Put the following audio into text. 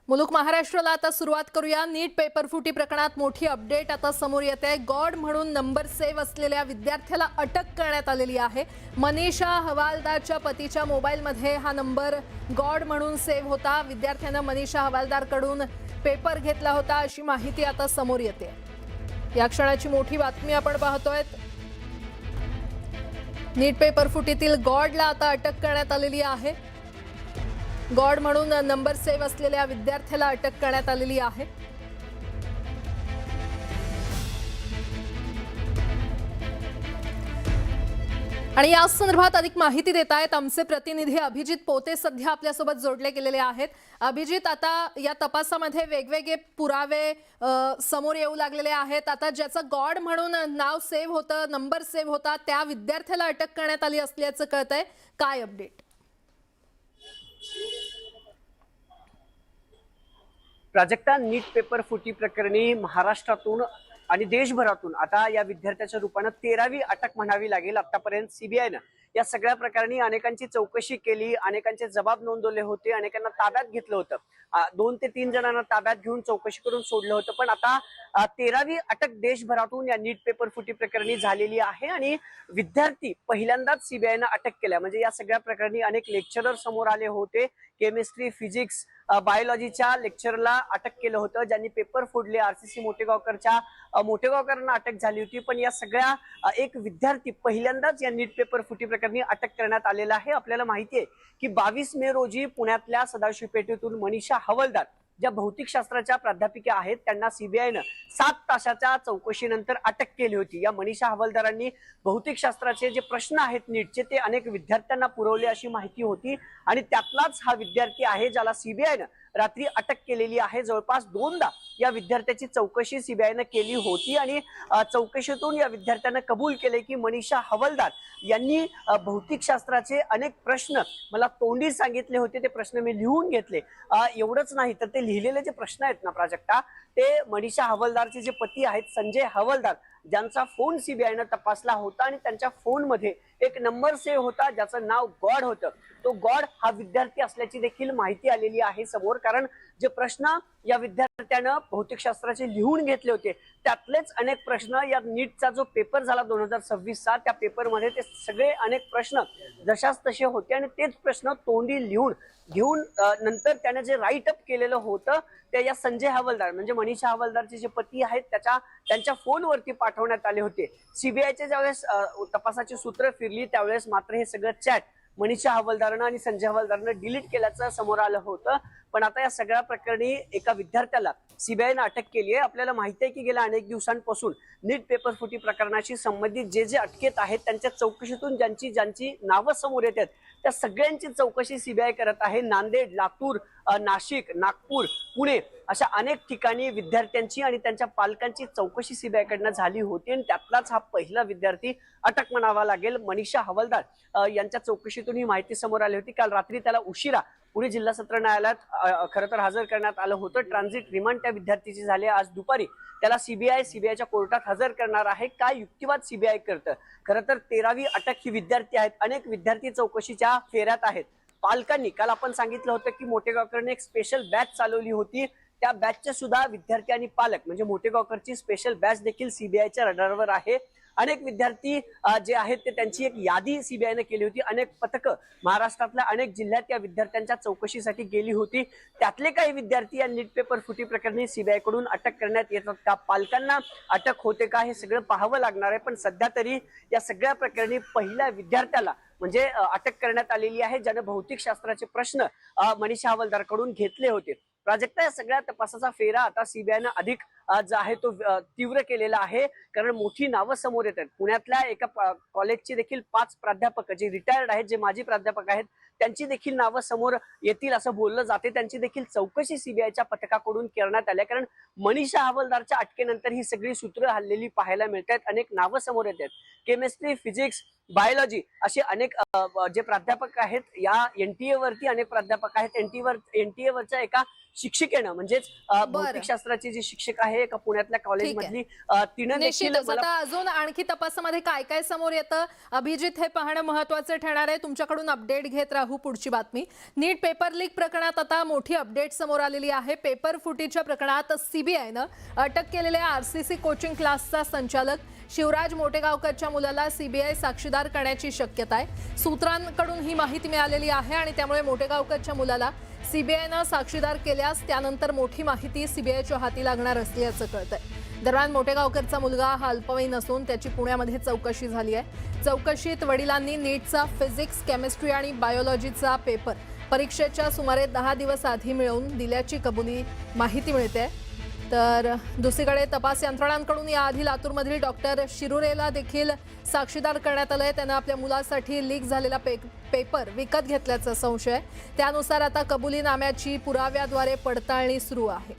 मुलुक महाराष्ट्राला आता सुरुवात करूया। नीट पेपर फुटी प्रकरणात मोठी अपडेट आता समोर येते। गॉड म्हणून नंबर सेव्ह असलेल्या विद्यार्थ्याला अटक करण्यात आलेली आहे। मनीषा हवालदारच्या पतीच्या मोबाईलमध्ये हा नंबर गॉड म्हणून सेव्ह होता। विद्यार्थ्याने मनीषा हवालदारकडून पेपर घेतला होता अशी माहिती आता समोर येते। या क्षणाची मोठी बातमी आपण पाहतोय। नीट पेपर फुटीतील गॉडला आता अटक करण्यात आलेली आहे। गॉड म्हणून नंबर सेव्ह असलेल्या विद्यार्थ्याला अटक करण्यात आलेली आहे। आणि या संदर्भात अधिक माहिती देत आहेत आमचे प्रतिनिधी अभिजित पोते सध्या आपल्यासोबत जोडले गेलेले आहेत। अभिजित, आता या तपासामध्ये वेगवेगळे पुरावे समोर येऊ लागलेले आहेत। आता ज्याचं गॉड म्हणून नाव सेव्ह होतं, नंबर सेव्ह होता, त्या विद्यार्थ्याला अटक करण्यात आली असल्याचं कळतंय। काय अपडेट? प्राजक्ता, नीट पेपर फुटी प्रकरणी महाराष्ट्रातून आणि देशभरातून आता या विद्यार्थ्याच्या रूपानं 13वी अटक म्हणावी लागेल। आतापर्यंत सीबीआयनं या सगळ्या प्रकरणी अनेकांची चौकशी केली, अनेकांचे जबाब नोंदवले होते, अनेकांना ताब्यात घेतलं होतं। 2 ते 3 जणांना ताब्यात घेऊन चौकशी करून सोडलं होतं। पण आता 13वी अटक देशभरातून या नीट पेपर फुटी प्रकरणी झालेली आहे आणि विद्यार्थी पहिल्यांदाच सीबीआयनं अटक केल्या। म्हणजे या सगळ्या प्रकरणी अनेक लेक्चरर समोर आले होते। केमिस्ट्री, फिजिक्स, बायोलॉजीच्या लेक्चरला अटक केलं होतं, ज्यांनी पेपर फोडले। आरसीसी मोठेगावकरांना अटक झाली होती। पण या सगळ्या एक विद्यार्थी पहिल्यांदाच या नीट पेपर फुटी प्रकरणी अटक करण्यात आलेला आहे। आपल्याला माहिती आहे की 22 मे रोजी पुण्यातल्या सदाशिव पेठेतून मनीषा हवालदार, ज्या भौतिकशास्त्राच्या प्राध्यापिका आहेत, त्यांना सीबीआयनं 7 तासाच्या चौकशीनंतर अटक केली होती। या मनीषा हवालदारांनी भौतिकशास्त्राचे जे प्रश्न आहेत नीटचे ते अनेक विद्यार्थ्यांना पुरवले अशी माहिती होती आणि त्यातलाच हा विद्यार्थी आहे ज्याला सीबीआयनं रात्री अटक केलेली आहे। जवळपास 2दा या विद्यार्थ्याची चौकशी सीबीआयनं केली होती आणि चौकशीतून या विद्यार्थ्यानं कबूल केले की मनीषा हवालदार यांनी भौतिकशास्त्राचे अनेक प्रश्न मला तोंडी सांगितले होते, ते प्रश्न मी लिहून घेतले। एवढंच नाही तर ते लिहिलेले जे प्रश्न आहेत ना प्राजक्ता, ते मनीषा हवालदारचे जे पती आहेत संजय हवालदार, ज्यांचा फोन सीबीआयनं तपासला होता आणि त्यांच्या फोनमध्ये एक नंबर सेव्ह होता ज्याचं नाव गॉड होतं। तो गॉड हा विद्यार्थी असल्याची देखील माहिती आलेली आहे समोर। कारण जे प्रश्न या विद्यार्थ्यानं भौतिकशास्त्राचे लिहून घेतले होते त्यातलेच अनेक प्रश्न या नीटचा जो पेपर झाला 2026चा, त्या पेपरमध्ये ते सगळे अनेक प्रश्न जशाच तसे होते आणि तेच प्रश्न तोंडी लिहून घेऊन नंतर त्याने जे राईट अप केलेलं होतं ते या संजय हवालदार म्हणजे मनीषा हवालदारचे जे पती आहेत त्यांच्या फोनवरती पाठवण्यात आले होते। सीबीआयचे ज्यावेळेस तपासाची सूत्र फिरली त्यावेळेस मात्र हे सगळं चॅट मनीषा हवालदारनं आणि संजय हवालदारनं डिलीट केल्याचं समोर आलं होतं। पण आता या सगळ्या प्रकरणी एका विद्यार्थ्याला सीबीआयनं अटक केली आहे। आपल्याला माहिती आहे की गेल्या अनेक दिवसांपासून नीट पेपर फुटी प्रकरणाशी संबंधित जे अटकेत आहेत त्यांच्या चौकशीतून ज्यांची नावं समोर येतात त्या सगळ्यांची चौकशी सीबीआय करत आहे। नांदेड, लातूर, नाशिक, नागपूर, पुणे अशा अनेक ठिकाणी विद्यार्थ्यांची आणि त्यांच्या पालकांची चौकशी सीबीआयकडनं झाली होती आणि त्यातलाच हा पहिला विद्यार्थी अटक म्हणावा लागेल। मनीषा हवालदार यांच्या चौकशीतून ही माहिती समोर आली होती। काल रात्री त्याला उशिरा पुणे जिल्हा सत्र न्यायालयात खरं तर हजर करण्यात आलं होतं। ट्रान्झिट रिमांड त्या विद्यार्थीची झाली। आज दुपारी त्याला सीबीआयच्या कोर्टात हजर करणार आहे। काय युक्तिवाद सीबीआय करतं? खरं तर 13वी अटक ही विद्यार्थी आहेत, अनेक विद्यार्थी चौकशीच्या फेऱ्यात आहेत। पालकांनी काल आपण सांगितलं होतं की मोठेगावकरने एक स्पेशल बॅच चालवली होती, त्या बॅचचे सुद्धा विद्यार्थी आणि पालक म्हणजे मोठेगावकरची स्पेशल बॅच देखील सीबीआयच्या रडारवर आहे। अनेक विद्यार्थी जे आहेत ते त्यांची एक यादी सीबीआयने केली होती। अनेक पथकं महाराष्ट्रातल्या अनेक जिल्ह्यात या विद्यार्थ्यांच्या चौकशीसाठी गेली होती। त्यातले काही विद्यार्थी या नीट पेपर फुटी प्रकरणी सीबीआय कडून अटक करण्यात येतात का, पालकांना अटक होते का, हे सगळं पाहावं लागणार आहे। पण सध्या तरी या सगळ्या प्रकरणी पहिल्या विद्यार्थ्याला म्हणजे अटक करण्यात आलेली आहे ज्याने भौतिकशास्त्राचे प्रश्न मनीषा हवालदारकडून घेतले होते। प्राजक्ता, या सगळ्या तपासाचा फेरा आता सीबीआयनं अधिक जो आहे तो तीव्र केलेला आहे। कारण मोठी नावं समोर येतात। पुण्यातल्या एका कॉलेजचे देखील 5 प्राध्यापक जे रिटायर्ड आहेत, जे माजी प्राध्यापक आहेत, त्यांची देखील नावं समोर येतील असं बोललं जाते। त्यांची देखील चौकशी सीबीआयच्या पथकाकडून करण्यात आली। कारण मनीषा हवालदारच्या अटकेनंतर ही सगळी सूत्र हल्लेली पाहायला मिळतात। अनेक नावं समोर येतात। केमिस्ट्री, फिजिक्स, बायोलॉजी असे अनेक जे प्राध्यापक आहेत या एनटीए वरती अनेक प्राध्यापक आहेत। एनटीए वरच्या एका शिक्षिकेनं म्हणजेच भौतिकशास्त्राची जी शिक्षक आहे एका पुण्यातल्या कॉलेजमधली तिनं देखील आता अजून आणखी तपासामध्ये काय काय समोर येतं अभिजित हे पाहणं महत्त्वाचं ठरणार आहे। तुमच्याकडून अपडेट घेत राहू। पाहू पुढची बातमी। नीट पेपर लीक प्रकरणात आता मोठी अपडेट समोर आलेली आहे। पेपर फुटीच्या प्रकरणात सीबीआयनं अटक केलेल्या आरसीसी कोचिंग क्लासचा संचालक शिवराज मोटेगावकरच्या मुलाला सीबीआय साक्षीदार करण्याची शक्यता आहे। सूत्रांकडून ही माहिती मिळालेली आहे आणि त्यामुळे मोटेगावकरच्या मुलाला सीबीआयनं साक्षीदार केल्यास त्यानंतर मोठी माहिती सीबीआयच्या हाती लागणार असल्याचं कळतंय। दरम्यान मोटेगावकरचा मुलगा हा अल्पवयीन असून त्याची पुण्यामध्ये चौकशी झाली आहे। चौकशीत वडिलांनी नीटचा फिजिक्स, केमिस्ट्री आणि बायोलॉजीचा पेपर परीक्षेच्या सुमारे 10 दिवस आधी मिळवून दिल्याची कबुली माहिती मिळते। तर दुसरीकडे तपास यंत्रणांकडून याआधी लातूरमधील डॉक्टर शिरुरेला देखील साक्षीदार करण्यात आलंय। त्यांना आपल्या मुलासाठी लीक झालेला पेपर विकत घेतल्याचा संशय। त्यानुसार आता कबुलीनाम्याची पुराव्याद्वारे पडताळणी सुरू आहे।